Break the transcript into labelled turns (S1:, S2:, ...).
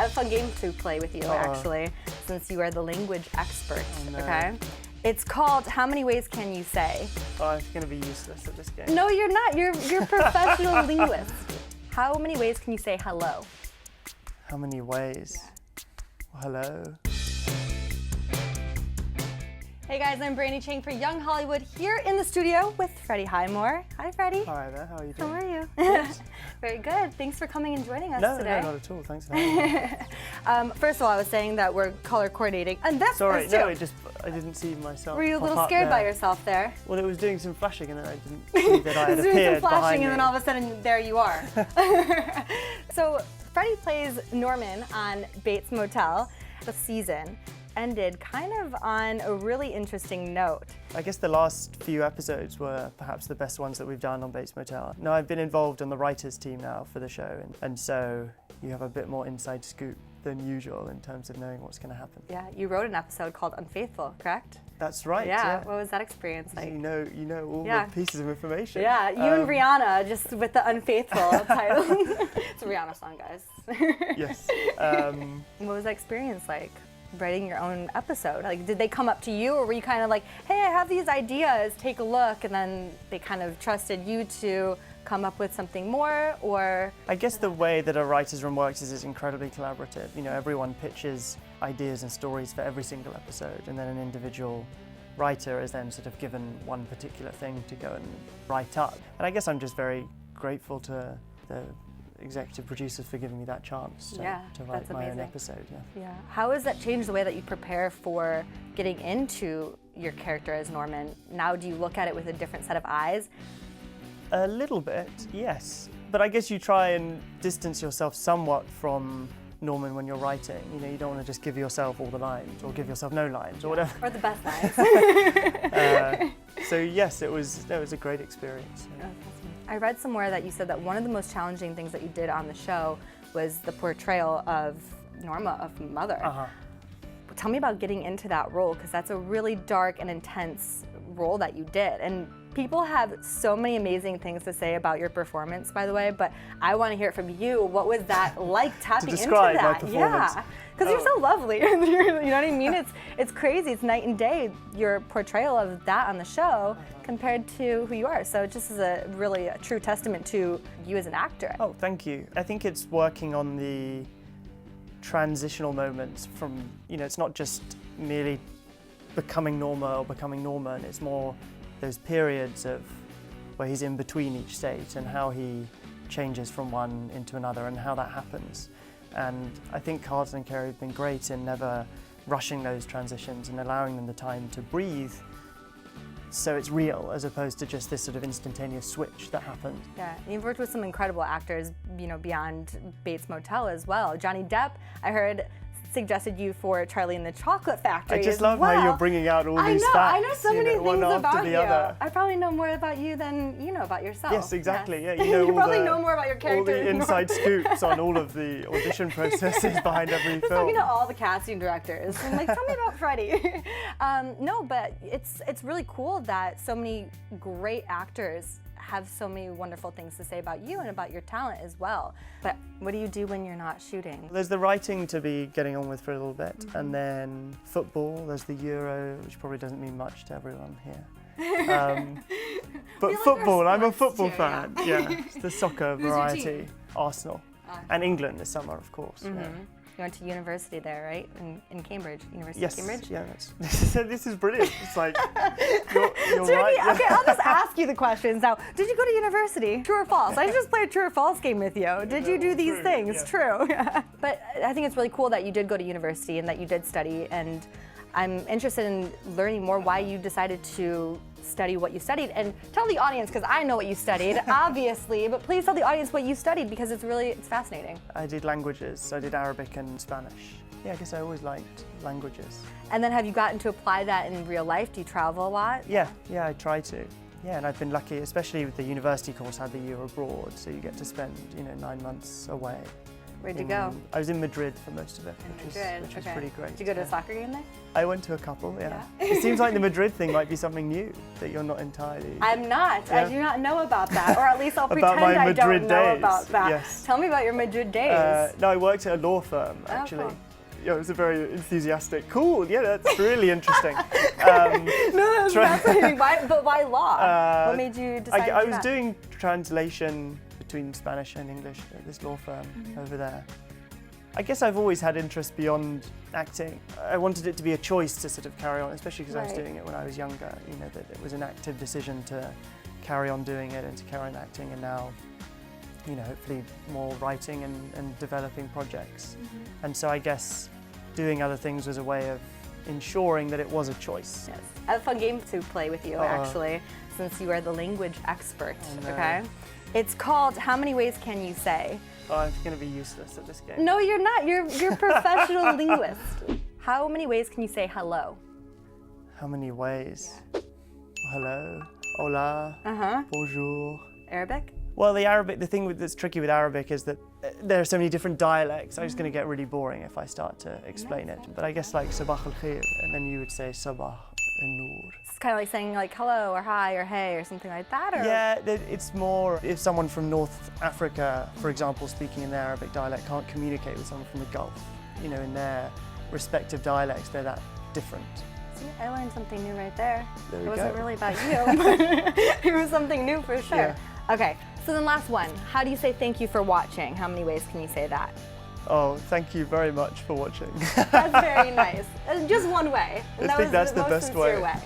S1: have a fun game to play with you, actually, since you are the language expert, okay? It's called How Many Ways Can You Say?
S2: Oh, I'm going to be useless at this game.
S1: No, you're not. You're a professional linguist. How many ways can you say hello?
S2: How many ways? Well, hello.
S1: Hey guys, I'm Brandy Chang for Young Hollywood here in the studio with Freddie Highmore. Hi, Freddie.
S2: Hi there, how are you doing?
S1: How are you? Very good. Thanks for coming and joining us today.
S2: No, not at all. Thanks for having me.
S1: First of all, I was saying that we're color coordinating, and that's
S2: Sorry, no, I didn't see myself.
S1: Were you a
S2: pop
S1: little
S2: up
S1: scared
S2: there.
S1: by yourself there?
S2: Well, it was doing some flashing, and then I didn't see that I had
S1: Doing
S2: appeared
S1: some flashing,
S2: behind me.
S1: and then all of a sudden, there you are. So, Freddie plays Norman on Bates Motel. The season ended kind of on a really interesting note.
S2: I guess the last few episodes were perhaps the best ones that we've done on Bates Motel. Now, I've been involved on the writers' team now for the show, and so you have a bit more inside scoop than usual in terms of knowing what's going to happen.
S1: Yeah, you wrote an episode called Unfaithful, correct?
S2: That's right.
S1: Yeah. What was that experience like?
S2: You know all the pieces of information.
S1: Yeah, you and Rihanna, just with the Unfaithful title. It's a Rihanna song, guys.
S2: Yes.
S1: What was that experience like, writing your own episode? Like, did they come up to you, or were you kind of like, hey, I have these ideas, take a look, and then they kind of trusted you to come up with something more, or?
S2: I guess the way that a writer's room works is it's incredibly collaborative. You know, everyone pitches ideas and stories for every single episode, and then an individual writer is then sort of given one particular thing to go and write up. And I guess I'm just very grateful to the executive producers for giving me that chance to write my own episode.
S1: Yeah. How has that changed the way that you prepare for getting into your character as Norman? Now, do you look at it with a different set of eyes?
S2: A little bit, yes. But I guess you try and distance yourself somewhat from Norman when you're writing. You know, you don't want to just give yourself all the lines, or give yourself no lines, or whatever.
S1: Or the best lines.
S2: So yes, it was a great experience. Yeah.
S1: I read somewhere that you said that one of the most challenging things that you did on the show was the portrayal of Norma, of Mother. Tell me about getting into that role, because that's a really dark and intense role that you did. And people have so many amazing things to say about your performance, by the way, but I want to hear it from you. What was that like, tapping into that?
S2: My performance.
S1: Yeah, because you're so lovely. You know what I mean? It's crazy. It's night and day, your portrayal of that on the show compared to who you are. So it just is a really a true testament to you as an actor.
S2: Oh, thank you. I think it's working on the transitional moments from, you know, it's not just merely becoming Norma or becoming Norman, it's more those periods of where he's in between each state and how he changes from one into another and how that happens. And I think Carlton and Kerry have been great in never rushing those transitions and allowing them the time to breathe, so it's real as opposed to just this sort of instantaneous switch that happens.
S1: Yeah, and you've worked with some incredible actors, you know, beyond Bates Motel as well. Johnny Depp, I heard, suggested you for Charlie and the Chocolate Factory.
S2: I just love how you're bringing out all these facts.
S1: I know so many things
S2: one
S1: about
S2: after the
S1: you.
S2: other.
S1: I probably know more about you than you know about yourself.
S2: Yes, exactly.
S1: Yes.
S2: Yeah, you know
S1: you
S2: all
S1: probably know more about your character.
S2: All the inside scoops on all of the audition processes behind every
S1: Just
S2: film.
S1: talking to all the casting directors. I'm like, tell me about Freddie. No, but it's really cool that so many great actors have so many wonderful things to say about you and about your talent as well. But what do you do when you're not shooting?
S2: There's the writing to be getting on with for a little bit, and then football, there's the Euro, which probably doesn't mean much to everyone here. But
S1: like
S2: football, I'm a
S1: sports
S2: football
S1: too,
S2: fan. Yeah, it's the soccer
S1: your
S2: variety.
S1: team?
S2: Arsenal. And England this summer, of course. Yeah.
S1: You went to university there, right? In Cambridge, University
S2: Yes,
S1: of Cambridge?
S2: yeah, this is brilliant. It's like, you're
S1: Tricky.
S2: right. Yeah.
S1: Okay, I'll just ask you the questions now. Did you go to university? True or false? I just played a true or false game with you. Did you do these
S2: True,
S1: things?
S2: yeah.
S1: True. But I think it's really cool that you did go to university and that you did study, and I'm interested in learning more why you decided to study what you studied. And tell the audience, because I know what you studied, obviously, but please tell the audience what you studied, because it's fascinating.
S2: I did languages, so I did Arabic and Spanish. Yeah, I guess I always liked languages.
S1: And then have you gotten to apply that in real life? Do you travel a lot?
S2: Yeah, I try to. Yeah, and I've been lucky, especially with the university course, I had the year abroad, so you get to spend, 9 months away.
S1: Where'd you go?
S2: I was in Madrid for most of it, which was pretty great.
S1: Did you go to a soccer game there?
S2: I went to a couple, yeah. It seems like the Madrid thing might be something new, that you're not entirely...
S1: I'm not. Yeah. I do not know about that, or at least I'll
S2: about
S1: pretend
S2: my
S1: I
S2: Madrid
S1: don't know
S2: days.
S1: about that.
S2: Yes.
S1: Tell me about your Madrid days.
S2: No, I worked at a law firm, actually.
S1: Oh,
S2: Yeah, it was a very enthusiastic, cool, yeah, that's really interesting.
S1: No, that's fascinating. Why law? What made you decide to do
S2: I was
S1: that?
S2: doing translation between Spanish and English at this law firm over there. I guess I've always had interest beyond acting. I wanted it to be a choice to sort of carry on, especially because I was doing it when I was younger, you know, that it was an active decision to carry on doing it and to carry on acting, and now, you know, hopefully more writing and developing projects. And so I guess doing other things was a way of ensuring that it was a choice.
S1: Yes. I have a fun game to play with you, actually, since you are the language expert, okay? It's called How Many Ways Can You Say?
S2: Oh, I'm going to be useless at this game.
S1: No, you're not. You're a professional linguist. How many ways can you say hello?
S2: How many ways? Hello, hola, bonjour.
S1: Arabic?
S2: Well, the Arabic, the thing that's tricky with Arabic is that there are so many different dialects. I'm just going to get really boring if I start to explain it. But I guess like sabah al-khair, and then you would say sabah al-noor.
S1: It's kind of like saying like hello or hi or hey or something like that, or?
S2: Yeah, it's more if someone from North Africa, for example, speaking in their Arabic dialect can't communicate with someone from the Gulf, you know, in their respective dialects, they're that different.
S1: See, I learned something new right there.
S2: There we
S1: It wasn't
S2: go.
S1: really about you, but it was something new for sure.
S2: Yeah.
S1: Okay, so then last one. How do you say thank you for watching? How many ways can you say that?
S2: Oh, thank you very much for watching.
S1: That's very nice. Just one way.
S2: I think that's the
S1: most
S2: best
S1: sincere
S2: way.